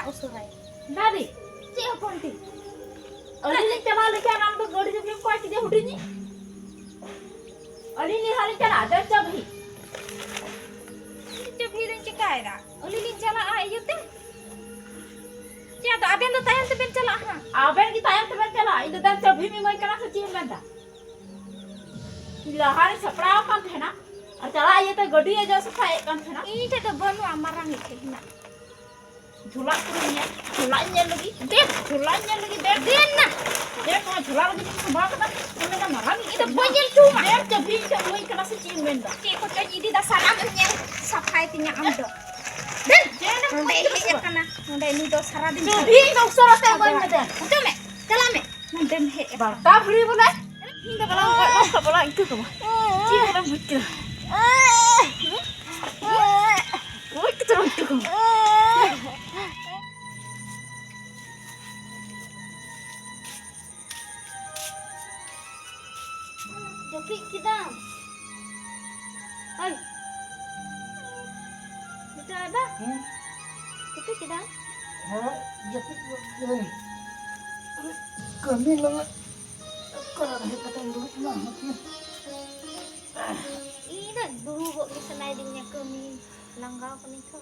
usurai. Dari, Cik apa nanti? ali ni cala lagi anak tu godi jam ni kuat dia hudi ni. Ali ni hari cala ada cabai. Cik hirin cikai dah. Ulilin cala ayu teh. Cik tu aben tu tayang tu ben cala ha. Aben kita yang tu cala, itu dah cabai ni mai kena secium benda. Bila hari seprau kan tu na, cala ayu tu godi aja sepai kan tu na. Ini teh tu bonu amarang itu hina. Julak punya, julaknya lagi, dek, julaknya lagi dek, Den na. dek kalau julak lagi semua kita, kita marah ni. Itu banyak cuma. Dek cabai tu mai kena secium benda. Cik ko teh jadi dah salam nya sapai tinya amdo. Den, jangan mau hek kana. Nda ini do saradin. Cabai tak usah rasa mai benda. Betul me? Cala me. Ndan hek. Barta beri boleh. Hindi ka lang ka pala ito ka mo. Hindi ka lang buti. Uy, kita lang ito ka mo. Jopi kita. Ay. Betul ada? Jopi kita. Japit ini kami lang kalau ada kata dulu lah Ini dah dulu kok bisa naiknya kami langgau kan itu.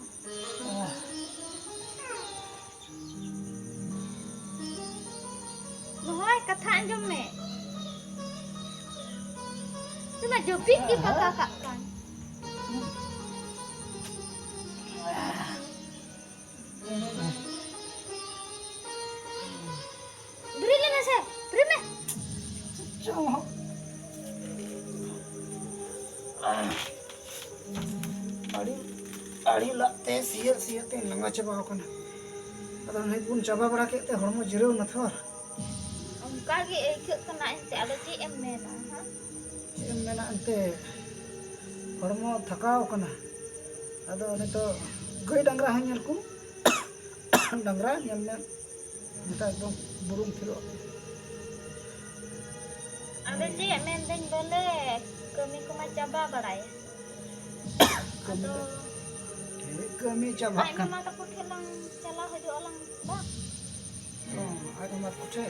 Lohai kata anjom me. Cuma Jopi kita kakak kan. Beri lena saya, beri me. cuma ari latte sia te langa chaba kana ada nahi pun chaba bada ke te hormo jirau na thor Ongka ge ikut kena ente ada CM mena. em mena ante hormo thakau kana ado ne to goi dangra hanyar ku dangra nyamne kita ekdom burung thiro Ada CM mendeng boleh kami kuma coba barai. Aduh. kami chaba Ay kan mama takut hilang celah di orang bak. aku mat puche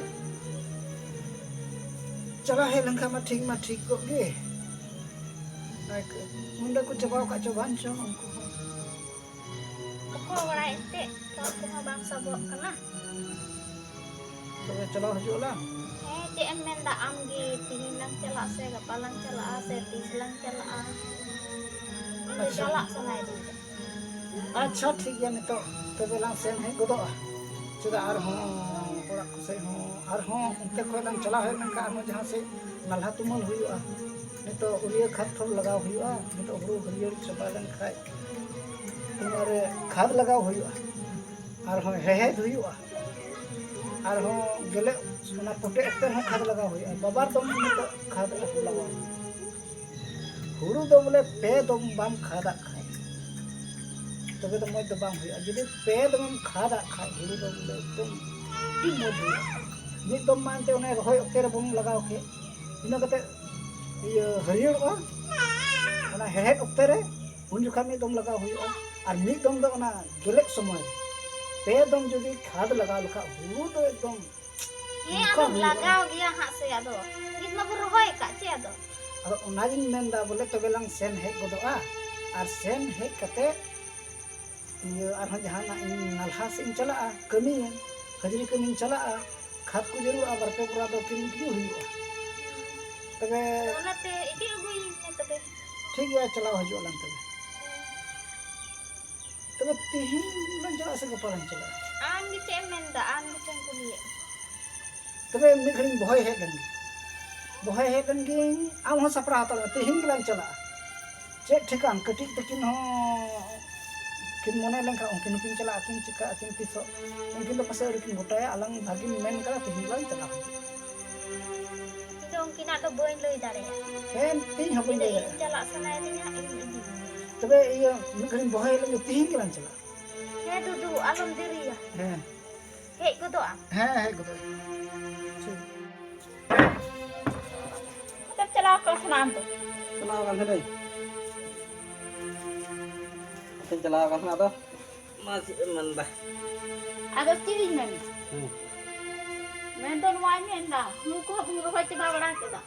chala he langka ma ठीक ko ge ai munda ku chaba ka coban cho angku Aku barai ente kalau kuma bangsa bok kena. to chala haju lah CM menda amgi tingilang celah se kapalang celah se tislang celah. Ini celah sana itu. अच्छा ठीक है नहीं तो तबे लांग सेन है गोदो चुदा are हो ओड़ा को से हो आर हो उनते को लांग चला है नका आर जहां से नल्हा तुमल हुआ नहीं तो उरिया खाद थोड़ लगाव हुआ नहीं तो हुरु हरियर चबा लन खाय तुम्हारे खाद लगाव हुआ आर हो हेहेद हुआ आर हो गेले सोना पोटे एकते हो खाद लगाव हुआ बाबार दम नहीं तो खाद लगाव हुरु दो बोले पे दम बाम खादा तबे तो मज बांग हुआ जदि पे दम खादा खाय हुरु दो बोले एकदम टी मज हुआ मिद दम मानते उन्हें रहोय ओके रे बम लगाव के इना कते ये हरियर ओ ओना हेहेड ओक्ते रे उन जुखा मिद दम लगाव हुआ और मिद दम दो ओना गेलेक समय पे दम जदि खाद लगाव लखा हुरु दो एकदम Ye ado lagaw dia hak se ado. Git ma berhoy kak ce ado. अब उनाजिन मेंदा बोले तबे लांग सेन हेक गोदोआ और सेन हेक कते ये आर जहां ना इन नलहा से इन चला कमी हजरी कमी चला खाद को जरूर आ बरपे पूरा दो किन की हुआ तबे Onate idi agui ne tabe. ठीक है चलाओ हजो लांग तबे तिहिन लन चला से गपालन चला Am di CM menda am di ceng kuliah. तबे मिखरिन बहय हेक गन आम हो सपरा हतल तिहिन गिलान चला चे ठिकान कटिक तकिन हो किन मने लंका उनकिन किन चला किन चिका किन तिसो उनकिन तो पसे किन गोटाया अलंग भागी मेन करा तिहिन गिलान चला Itu mungkin ada boin leuy dare. हेन तिहिन हबin Tidak दे ini jalak sana nya ini. तबे ये मिखरिन बहय लंग तिहिन गिलान चला He dudu alum diri ya. हेन Hek ko doa. है गोदो Kita cala ka khana am tu. चला kan है चला kan ada masih mendah Ada ciri men. Men don wai men dah. Lu ko bu ro ba coba bड़ा ke dah.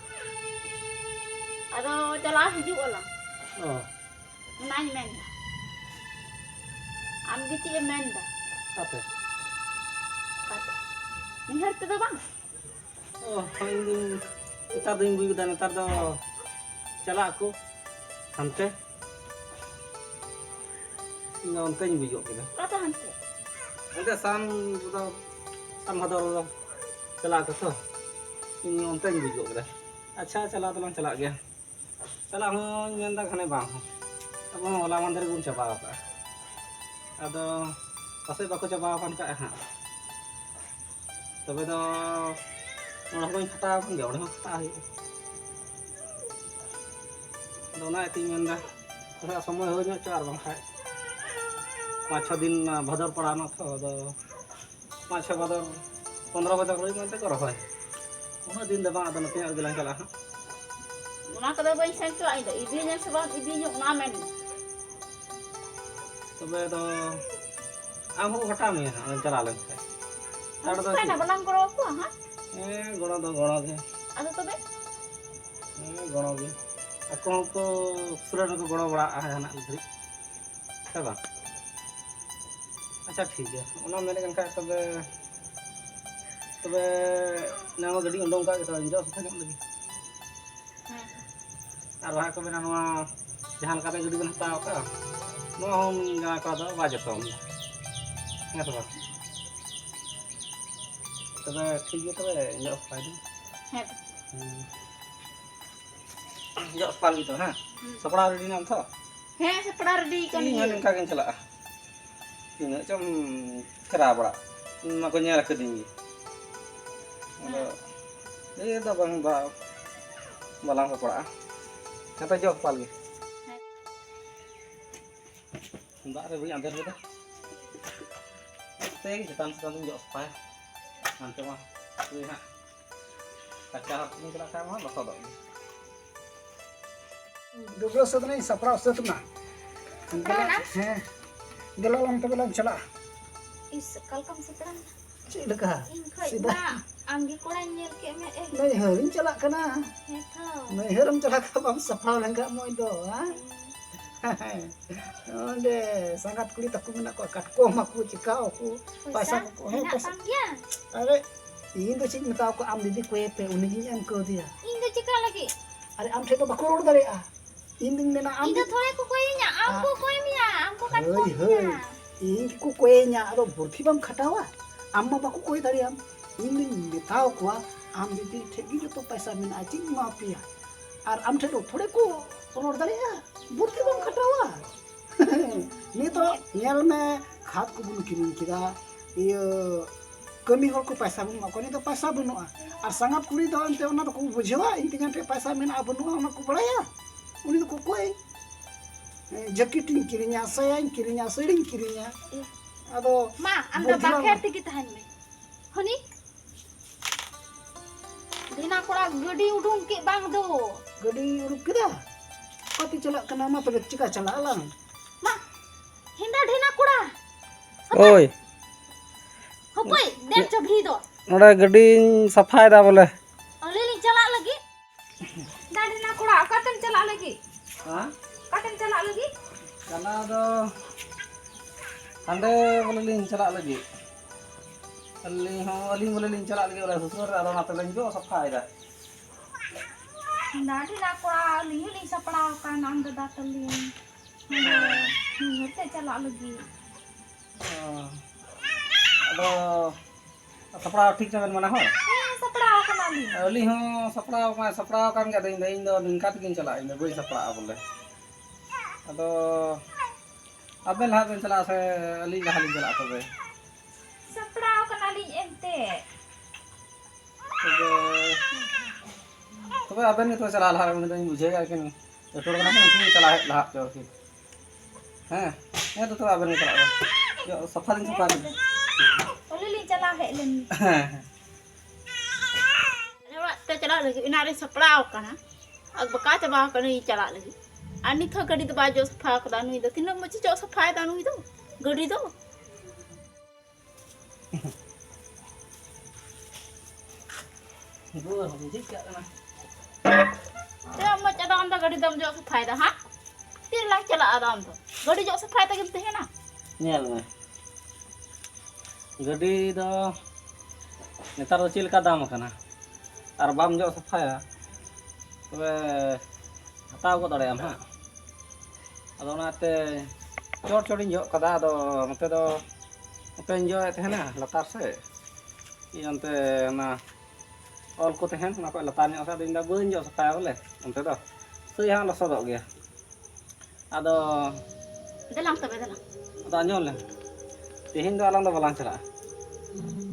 Ada cala hijuk lah. Oh, Nai men. Am ge ci men dah. apa? Kata. Ni har tu bang. Oh, ini kita dah ibu dan ntar dah cala aku hantar. Ini onte ibu juga kita. Kata hante. Nanti sam hadar cala aku tu. Ini onte ibu juga kita. अच्छा चला तो चला गया चला हूँ main खाने बांग अब होला मंदिर गुम चाबा अब पासे बाको चाबा हाँ तब तो खटा गया खटा थोड़ा समय हो चार बाखा 5-6 दिन भदर पड़ाना तो 5-6 भदर 15 भदर रही मनते को रहा उना दिन दबा अदन नते अगला चला हां Una kada bayi sen tu ada. Ibu yang sebab ibu yang ngamen. तबे तो आम को घटा में चला ले Ada tu kan balang koro aku ha. गणो के Ada tu be. गणो के ako को सुरन को गणो बड़ा है ना इधर है बा अच्छा ठीक है उना मेरे कनका तबे नामा गडी उंडों का तो इंजो सफा ᱧᱚᱜ लगी और वहां को मेना नवा जहां का गडी बन हताव का नो हम जहां का दो बाजतो है तो तबे ठीक है तबे इंजो सफा दे है इंजो सफा ली तो हां सपड़ा रेडी नाम था है sepeda ready kan ini ni. का के चला ini cam kera bड़ा mako nyala ke dinggi ada dia dah bang balang kepala kata jauh pagi enggak ada banyak ada kita teh kita langsung jauh supaya nanti mah lihat kaca ini kita sama bakal dong dulu setelah sapra setelah हैं गला lump तो गला चला Is kalkam sekarang. चल का Ingkai ba amgi koran nyel ke me नहीं हरिन चला कना he thau. नहीं हरम चला का बम सफा लंगा मोय दो हां ओंडे sangat kulit aku mena ko kat ko maku cikau aku pasang ko he Nak pas pangya. अरे इन तो चिक मता को आम दीदी को पे उन्हीं एम को दिया Inga cika lagi. अरे आम ठे तो बको रोड दरे आ इन दिन मेना आम Inga thoi ku koinya, amku koimnya, amku kan Hei, koimnya. इन को कोई nya ado burthi bam khatawa amma baku कोई dari am इन बताओ को आम दीदी ठेगी जो तो पैसा मिना चिक माफिया और आम ठे तो थोड़े को रोड दरे आ burthi bam khatawa ni to nyel me khat ko bun kirim kida iyo kami hor ko पैसा bun ma ko ni to पैसा bunua ar sangat kuri do ante ona to ko bujhewa intinya te पैसा mina bunua ona ko baraya uni to ko koi jaketing kirinya saya kirinya sering kirinya ado Ma, amda bakher tiki tahan me. Honi? Dina kora gadi udung ke bang do. gadi uruk kida pati chala kana ma to cika chala lang Ma, hinda dina kora. ओय Hopoi, den chobhi do. नोडे गड्डी सफाई दा बोले Olili chala lagi. Da dina kora katen chala lagi. हां Katen chala lagi. kana do ande बोले लिन चला लगी अली बोले लिन चला लगी ओला ससुर ado na telen jo सफाई दा Hinda dina kora li sapra kan amda datali. Hinda chala lagi. ado सपड़ा ठीक से मना हो Sapra kan ali. अली हो सपड़ा kan ga दई दो निका तकिन चला इन बई सपड़ा बोले अदो अबे ला बेन चला से अली ला हाली चला तबे Sapra kan ali ente. तबे अबे ने तो चला ला में तो बुझेगा कि नहीं तो थोड़ा ना नहीं चला ला जो कि हैं ये तो अबे ने चला जो सफा दिन सफा Olili chala helen. Lewat ta chala lagi. Ina ada seprau kan ha. Ag baka coba kan ni chala lagi. Ani tho gadi to bajo safa ka danu itu. Tinang machi jo safa danu itu. Gadi to. Dua habis juga kan. Dia mau cara anda gadi dam jauh sepeda, ha? Tir lang cala adam tu. Gadi jauh sepeda gitu है ना? nyel me gadi do netar do chil ka dam kana ar bam jo safaya tobe hataw ko dare am ha ado nate chor chorin jo kada do note do open jo tehna latar se iyante na ol ko tehen na ko latar ni asa dinda beun jo safaya bole onte do sui ha losodok ge ado Dalang tu dalang. ado anyol le tehin do alang do balang chala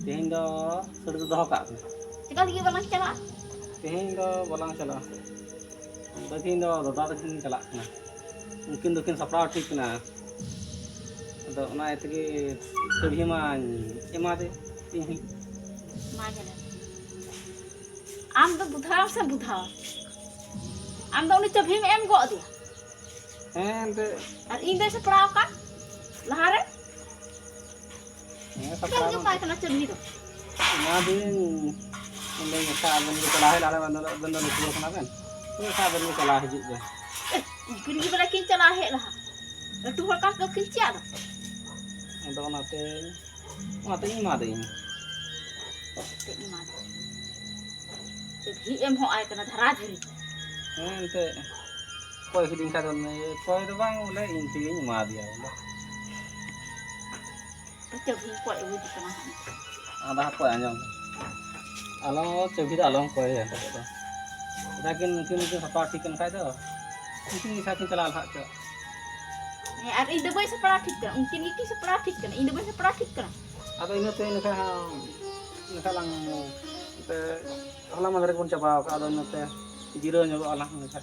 tehin do suri do doho ka Jika lagi balang cala, tehin do balang chala tehin do dada tehin chala na mungkin dokin saprao ठीक ना ado ona etgi sebhi man emade tehin mana? Am tu budhaw se budhaw. Am tu ni cebhi में em gok dia. ente Ar inde se peraw kan? Lahare? ne Kan saprao juga kena cebhi tu. nadin ende ngata ben ko lahe lare bando ni pur kana ben tu sa ben ko lahe hijik je Mungkin kita lagi cala hek lah. Letu hal kan kau kincak tu. ado mate imade ini Tak ni mana. Cebhi em ho ai kena dhara dhari. ente koi hiding ka don koi do bang ole inti ni ma dia ole Cebhi kuat ibu di tengah. ada koi anyong alo cebi da along koi ya to lakin mungkin sapa tikan kai do mungkin isa kin chala hak ke Ar inde boy separa ঠিক kan. Mungkin iki separa ঠিক kan. Inde boy separa ঠিক kan. ado ini lang te ala madre pun coba ado nate jiro nyoba ala nate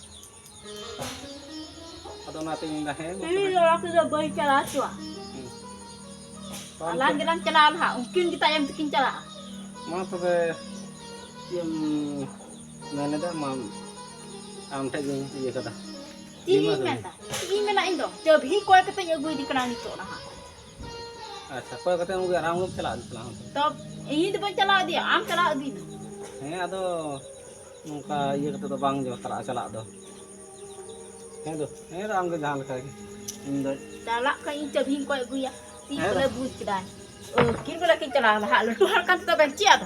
ado nate indah he Ini orang kita boy cala tu. Alang kita cala lah. Mungkin kita yang bikin cala. ma to be yem nane da mam am te gin ye kada Ini menda. Ini menda indo. Cebhi koi kata ya gue di kenang itu lah. acha koi kate mu aram lu chala तो ini tu pun cala dia, am cala dia. he ado nungka ye kate do bang jo chala do he do am ge jahan ka ge indo Cala kan ini cebhi koi gue ya. Ti boleh buat kedai. Kini boleh kita cala lah. Lalu hal kan kita benci ada.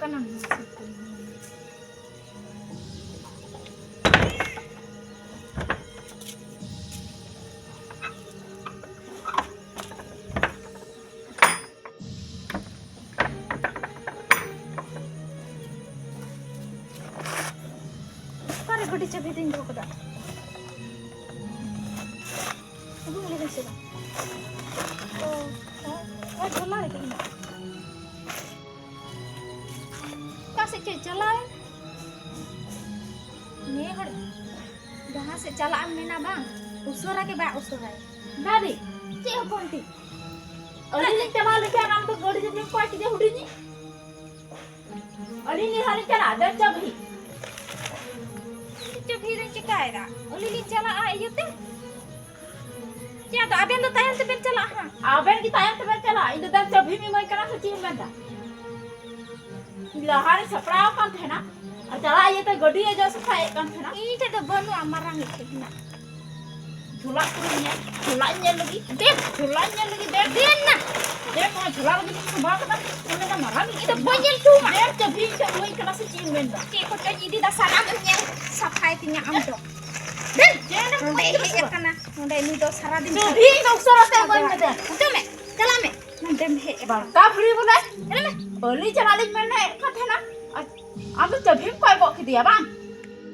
Kanan. Pare gudi cebhi din do kada. Abu boleh kasi ba? Oh, bola itu ini. Kasih cek jalan. Nih har. Dah se jalan mena bang. Usura ke ba usura. Dari. Cek apa nanti? Oli ni jalan lagi orang tu godi jadi kuat dia hudi ni. Oli ni hari kan ada cebhi. Cebhi rin cikaira. Oli li cala ayo teh. Ya tu aben tu tayan tu ben cala ha. Aben kita yang teman cala. Ini dan cebhi ni mai kena seci menda. Bila hari seprau kan थे ना. चला ये तो गड्डी है जो सफाई kan थे ना. Ini tu bonu amarang itu na. Julanya lagi. Dek, julanya lagi dek. Den na. Dek mau jula lagi semua kan. Mana marah Itu banyak cuma. Dek cebhi mai kena seci menda. Cik ko jadi di dasar amnya safai tinya amdo. Den, jangan mau ini kana. Nunda ini do sara din. Cebhi no sara te mai menda. Itu me. Cala me. Nanda me. Barka free boleh. Ini me. Oli चला ले मैंने kan थे ना. अब तो cebhi कोई बक दिया bang.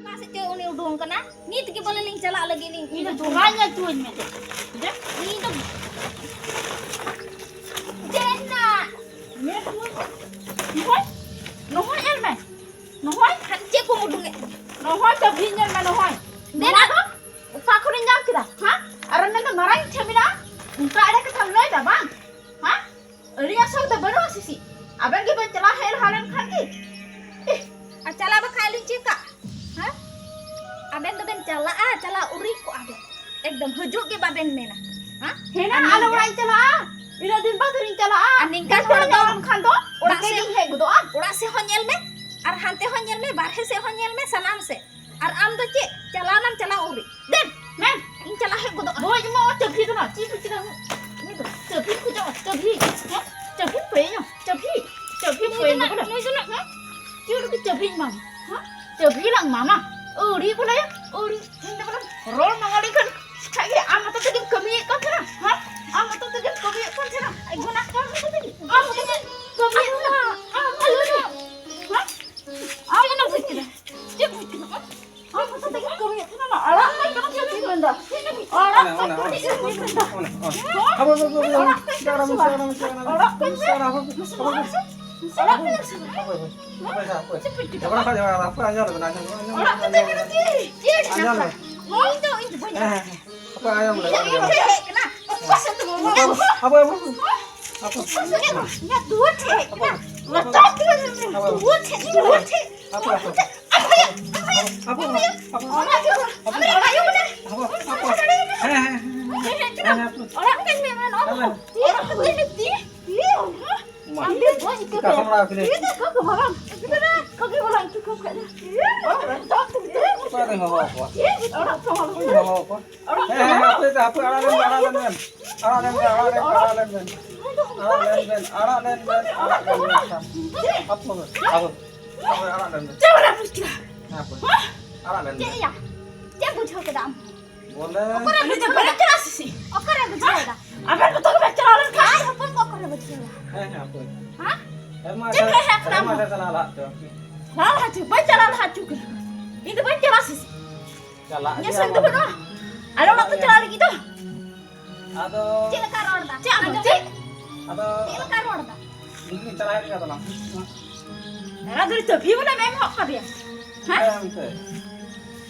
Masih cek uni udung kana. Ni tiki boleh ling cala lagi ling. Ini julanya tuan me. Dek, Ini tu. Den na. me tuan. Nohoi el me. Nohoi. Han cek ko udung. Nohoi cebhi nyel me nohoi. Den ako. Fakuri nyam kita. Ha? Aran na ngarang chamina. Unta ada ke thamloi da bang. Ha? Ria sau da baro sisi. Aben ke ben chala hel halan khan ki. Cala ba चला उरी को आगे एकदम हजूग के बाबेन मेना हां हेना आलो उड़ाई चला इना दिन बाद इन चला निंका थोड़ा दो खान दो उड़ा से हे गुदो उड़ा से हो नेल में और हांते हो नेल में बारहे से हो नेल में सनाम से और आम तो चे चला नाम चला उरी देन मैम इन चला है गुदो बोय मा चभी तो ना ची कुछ ना नहीं तो चभी कुछ चभी चभी पे ना चभी पे ना नहीं सुना क्यों तो चभी मामा हां चभी lang mama uri pula ya uri ini pula roll mangali kan kayak ama tuh tadi kami kan sana ha ama tuh tadi kami kan sana guna kan tuh tadi ama tuh tadi kami sana ama lu ha ama nak fikir cek fikir ama tuh tadi kami sana ala kan jadi benda ala kan jadi benda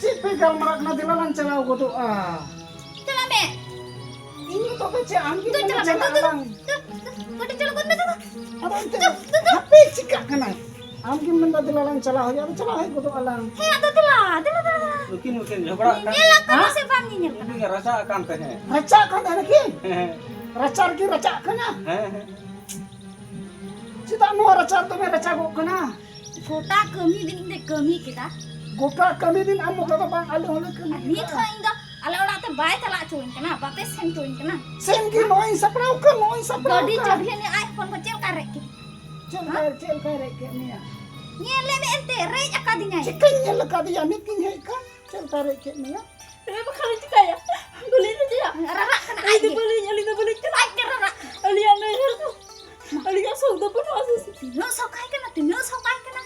cik pegang merak na dilalang cala godo चला मैं ini to bece amgi तो चला cala alang कोटे चलो कोटे चलो apa ente hape cika kana amgi menda dilalang cala hoya cala hai godo alang हे आता दिला mungkin झगड़ा ये ला करो से बाम नहीं निकल ini rasa akan teh raca kan ada ki racar ki raca kana cita no racar to me raca go kana गोटा कमी दिन दे कमी kita gota kami din amo kata bang ale hole kami ni था इंदा अले उड़ा ते bye तला चोइन कना बाते सेन चोइन कना sen ki noi saprau ka noi saprau गडी चढ़ले ने आई फोन बचेल करे की cel kare ke mia ये ले में एंते रे अका दिना cikin nyel ka dia nikin hai ka cel kare ke mia रे बखाली चिकाया बोले तो दिया ररा कना आई तो बोले चला आई के ररा अलिया नहीं है तो अलिया सौदा पण वासे नो सौ काय कना तिनो सौ काय कना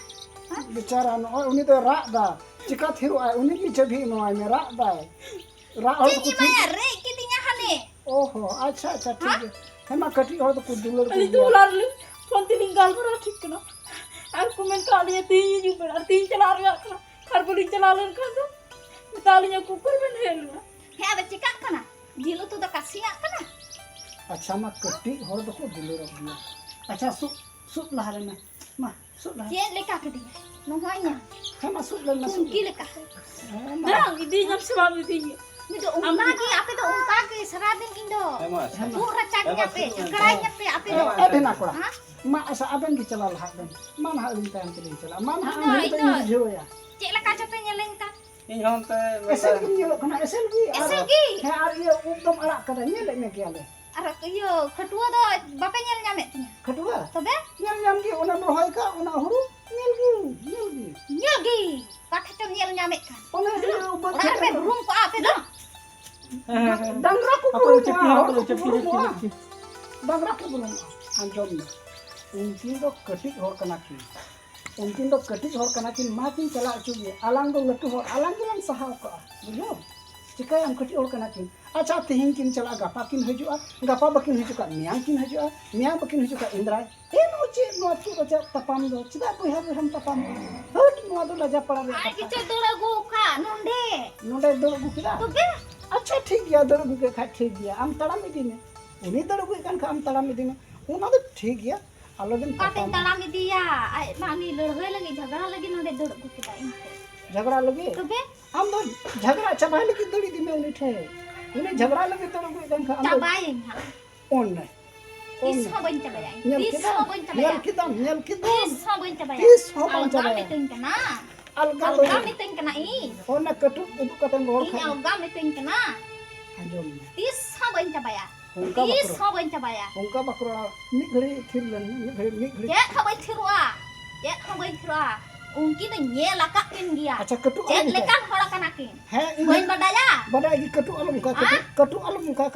bicara no uni to rak da cika thiru ai uni ki chabi no ai me rak da rak hor जी माया रे की दिना हने oho acha acha ठीक है hema kati hor to kudulur Ali तो लार ले फोन ते निकाल कर ठीक ना आप कमेंट कर दिया तीन जो बड़ा तीन चला रहा था खरबली चला लेन कर दो तालियां कुकर में नहीं लूं हे बच्चे का कना जिलो तो द कसिया कना अच्छा ma kati hor to kudulur dia acha sup lah rena ma sup lah ये लेका के दिया नो होइया hema sup lah na sup उनकी लेका dah ini jam sebab ini मी तो उनका की आपे तो उनका के सरा दिन इंदो पूरा चाक पे कड़ाई पे आपे eh na kora ma asa aben ki chala lah ben man ha lin tan ki chala man ha Ina, ni ina. jo ya cek leka cape nyeleng kan ini hon teh esel ki nyelo kana esel ki SLG he ar ye ukdom arak kada nyele me ki ale अरे यो खटुआ दो बापे nyel nyame tinya kedua तबे nyel nyam ki ona rohoi ka ona huru nyel gi nyagi pakai to nyel nyame kan ona dia ubat ora pe room ko ape do dangra ku apa belum cepi ah, hor aku cepi belum ah. cepi dangra ku belum anjom unkin do ketik hor kana ki unkin do ketik hor kana ki makin chala chugi alang do latu hor alang gilang sahau ka bujo cikai am ketik hor kana ki acha tihin kin chala gapa kin hajua gapa bakin hajua miang kin hajua miang bakin hajua indrai no che no tu acha tapam do chida ko ham tapam hot no do laja pada ai kita dora go ka nonde nonde do gu kida तबे अच्छा ठीक गया दर के खा ठीक गया हम तड़ा में दिन उन्हीं दर को kan हम तड़ा में दिन उना तो ठीक गया आलो दिन काटे तलामी दिया आई मानी लड़वे लगी झगड़ा लगी नोडे दड़ को kita inte झगड़ा लगे तबे आम दो झगड़ा चबाई लगी दड़ी दी में उन्हीं ठे उन्हीं झगड़ा लगे तो लोग एकदम का Cabayin ha. ओन नहीं Tis ho bun cabayin. nyel Tis kita ho bun nyel cabayin. kita Tis ho bun cabayin. tis ho bun Algam cabayin. itu yang kena. alga Algam itu yang kena i. Own कटु उदु कतन गोर Ini खा algam itu yang kena. अंजोम Tis ho bun cabayin. उनका Tis बकरो ho bun cabayin. उनका बकरो निक घड़ी थिर लन निक घड़ी Jet ho bun tirwa. Jet ho bun tirwa. Ungkin tu nyel akakin dia. अच्छा कटु Jet अलम का lekan orang kanakin. है Bun badaya. बड़ा की कटु अलम का कटु अलम का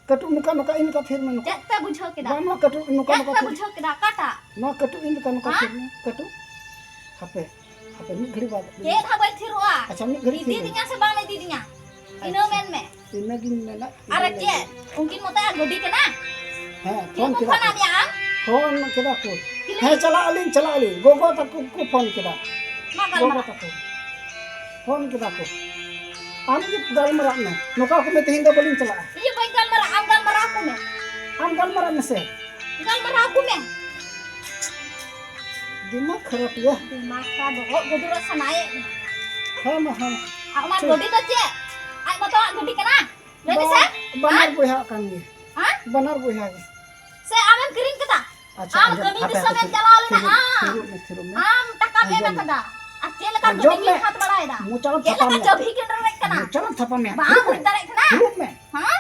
कटु नुका नुका इनका फिर में नुका Jet pe bujho kita. बामा कटु नुका Jet नुका pe फिर bujho kita kata. नो कटु इनका नुका फिर में कटु हापे हापे निक घड़ी बाद Jet ho bun tirwa. अच्छा निक घड़ी Didi dinya sebang le didinya. Ino men me. इनने गिन में ना Arek jet. Ungkin mau tanya godi kena. हां Dia फोन mau किदा kana dia am. फोन किदा को है चला अली गोगो तक को फोन किदा Makan गोगो marah. तक फोन किदा को आम की गाल मरा में नुका को में तेहिंदा बलिन चला Iya baik gal marah aku me. आम गाल मरा में से Gal marah aku me. दिमाग खराब या Maka dohok godi rasa naik. हम Aku mah godi tu cek. Aku mau tanya godi kena. Jadi saya, बनर बुहा कांगे Hah? बनर बुहा Saya aman kering kita. अच्छा Am kami bisa men jalan le na. थिरो में Am takam me kada. Acel lekan Jom godi me. ni hat balai dah. मुचल Dia Thapa lekan में jabhi ke rek kena. मुचल थपा में Bang aku tarik kena. थिरो में Hah?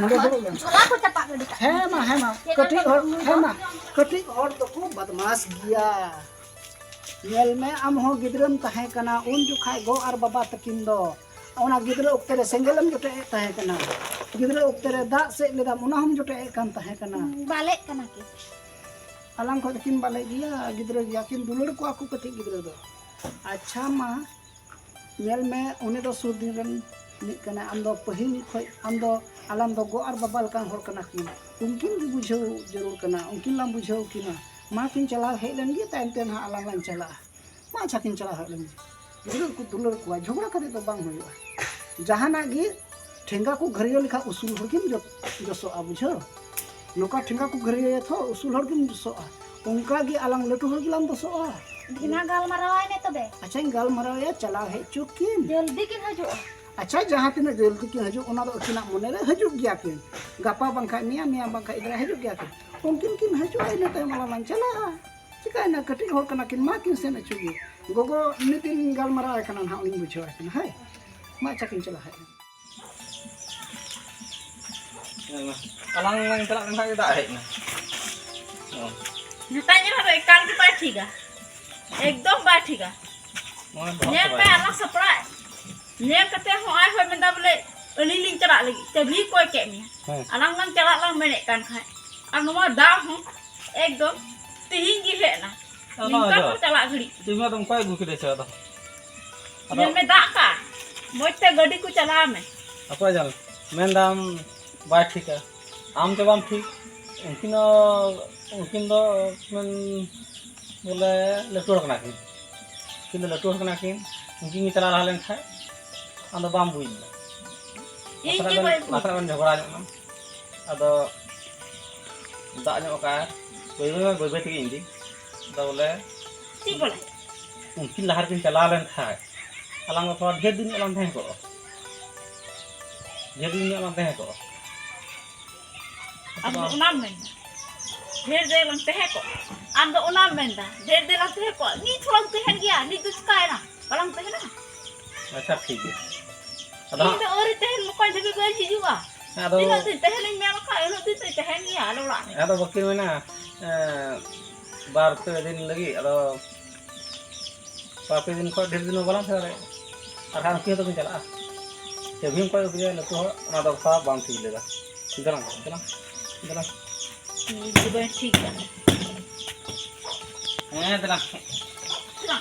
मुंडे दुरु में Kalau aku cepat godi kena. है मा कटी और तो को बदमाश गिया नेल में आम हो गिदरम तहे कना उन जुखाय गो आर बाबा तकिन दो ओना गिदर उक्ते रे सेंगलम जोटे तहे कना गिदर उक्ते रे दा से लेदा ओना हम जोटे कान तहे कना Balik kena ki. अलंग को तकिन बाले गिया गिदर गिया किन दुलड़ को आकू कटी गिदर दो अच्छा मा नेल में उने दो सुदिरन नि कना आम दो पहिल खोय आम दो आलम दो गो आर बाबा लकान होर कना किन उनकिन भी बुझो जरूर कना उनकिन लाम बुझो किना माँ किन चला हेज लेन गे टाइम तेन हाँ आलम लाइन चला माँ अच्छा किन चला हेज लेन गिदर को दुलड़ को झगड़ा करे तो बांग होयो जहाना गे ठेंगा को घरियो लिखा उसूल हर किन जसो आ बुझो नोका ठेंगा को घरियो थो उसूल हर किन जसो आ उनका गे आलम लटू हर गिलाम दसो आ Dina gal marah ini tuh be. अच्छा गाल मरा या चला है चुकिन Joldi kin haju. अच्छा जहाँ तीन जल्दी की हजू ओना दो किना मने रे हजू गया किन गपा बंखा मिया मिया बंखा इधर हजू गया किन उनकिन किन हजू आई न ते मला मान चला चिका ना कटी हो कना किन मा किन से न चुगी गोगो नितिन गाल मरा कना ना उन बुझो है है मा चकिन चला है alang lang celak kan kita hek nah. Ditanya lah ikan की बात ठीक है एकदम बात ठीक है Mau नेल पे अलग सप्राय नेल कते हो आय हो mendak boleh liling cerak lagi tapi koy kek ni alang lang cerak lang menek kan khai anu mah dah एकदम tinggi lek na lingkar ko cerak gadi Cuma dong kau gue kita cerita. Nail में दा का मोते गडी को चला में Apa aja? Mendam baik ठीक है. आम जब आम ठीक उनकिन दो men बोले लटुर कना किन लटुर कना किन उनकिन चला रहा लेन खाए आंदो बाम बुई इंजी कोई मात्रा में झगड़ा जो ना आदो दा जो का कोई ठीक इंदी दा बोले ठीक बोले उनकिन लहर किन चला लेन खाए alang ko ढेर दिन alang teh ko ढेर दिन alang teh ko अब उनाम में ढेर देर lang teh ko ando unam menda ढेर देर lang teh ko ni थोड़ा teh गया ni तो sky ना balang teh ना अच्छा ठीक है ini ori teh lupa jadi gaji juga aduh ini nanti teh ni mel ka ini tu teh ni ya lo lah aduh bakir mana bar pe din lagi aduh pape din ko ढेर दिन balang teh are arhan kiyo to chala जब भी कोई भी लतो ना तो सा बांग ठीक लेगा चला ini ठीक है चला चला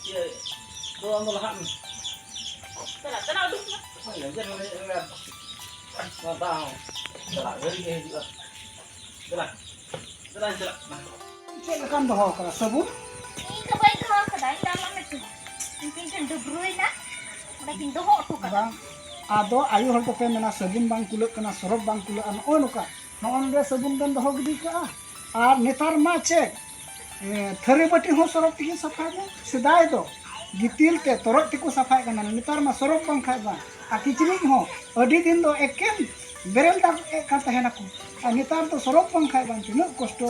ये दो अंदर लहान चला चला duduk चला गरी के juga चला चेक कान दो करा सबूत Ini kebaik kalau kedai dalam itu. Mungkin kan dubruin na. Lagi dohok tu kan. bang ado ayu hol to pe mena sabun bang kuluk kana sorop bang kuluk an onuka no on re sabun dan doho gidi ka और नेतार मा चे थरी बाटी हो Surf तक सफा सेदाय दो गितिल ते तरफ तक सफा नेतार मा सरफ बंग खाय बा आ किचरी हो अडी दिन दो एकेन बेरेल दाग का तहना को आ नेतार तो सरफ बंग खाय बा तिना कष्ट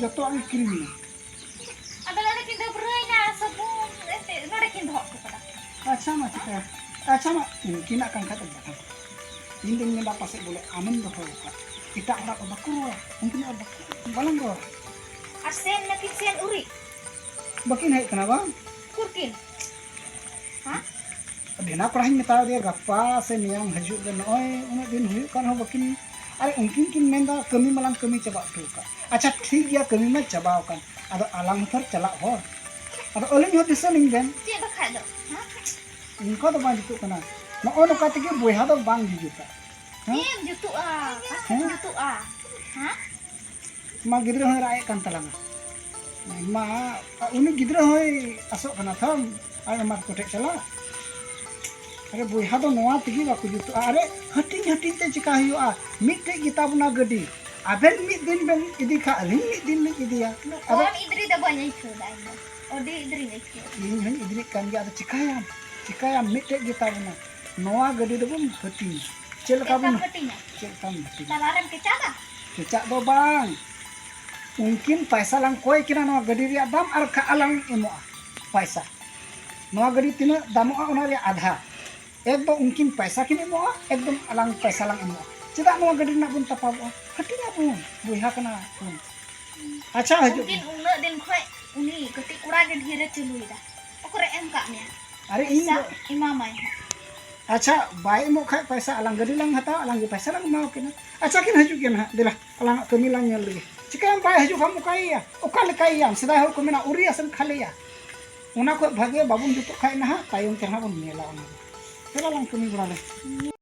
जतो आगे किरिमी अबे नोडे किन दो ब्रोइना सबून नोडे किन धो कपड़ा अच्छा मा चिका अच्छा मा किना kan kata bata इन दिन में बापा से बोले आनंद हो का kita orang bakku mungkin ada balang go asen nakin sen uri bakin hai kenapa kurkin ha देना पढ़ाई में तार दिया गप्पा से नियम हजू के नॉय उन्हें दिन हुई kan हो बकिन अरे उनकिन किन मेंदा कमी मलांग कमी चबा तो का अच्छा ठीक गया कमी में चबाव kan ada alang थर चला हो ada ओलिंग हो दिसन इंगन चे बखा दो हा इनको तो बांध तो कना नो नो का तके बोया तो बांध दीजुता em jutu a ha मा गिद्र हो राय kan talang मा उनी गिद्र हो असो कना थम आय मा कोटे चला अरे बोया तो नोआ तगी बाकु जुतु अरे हटिंग हटिंग ते चिका हुआ मिटे किताबना गडी आबेन मिट दिन बेन इदी खा अलिंग मिट दिन में इदिया कौन इधरी द बनै छु दाइ ओडी इधरी नै छु इन हन इदरी kan गया चिकाया मिटे किताबना नोआ गडी दबम हटिंग चल का बन चल काम हटिंग talaran ke caga Cecak do bang mungkin paisa lang koy kira no gadi ria dam ar ka alang emo paisa no gadi tina dam ona ria adha ekdom mungkin paisa kin emo ekdom alang paisa lang emo ceda no gadi na bun tapa hati na bun buha kana acha haju mungkin una din khoi uni keti kura ge dhire chuluida okore em ka nya are in imamai अच्छा bye मो खाय पैसा along गडी लांग हता along पैसा लांग माव केना अच्छा किन हजु केना दिला अलांग कमी लांग नेल लगे चिकन बाय हजु हम काइया ओका लेकाइया सदा हर को मेना उरिया सन खालेया उना को भागे बाबुन जुतो खाय ना तायम केना बन नेला ओना चला लांग कमी बड़ा ले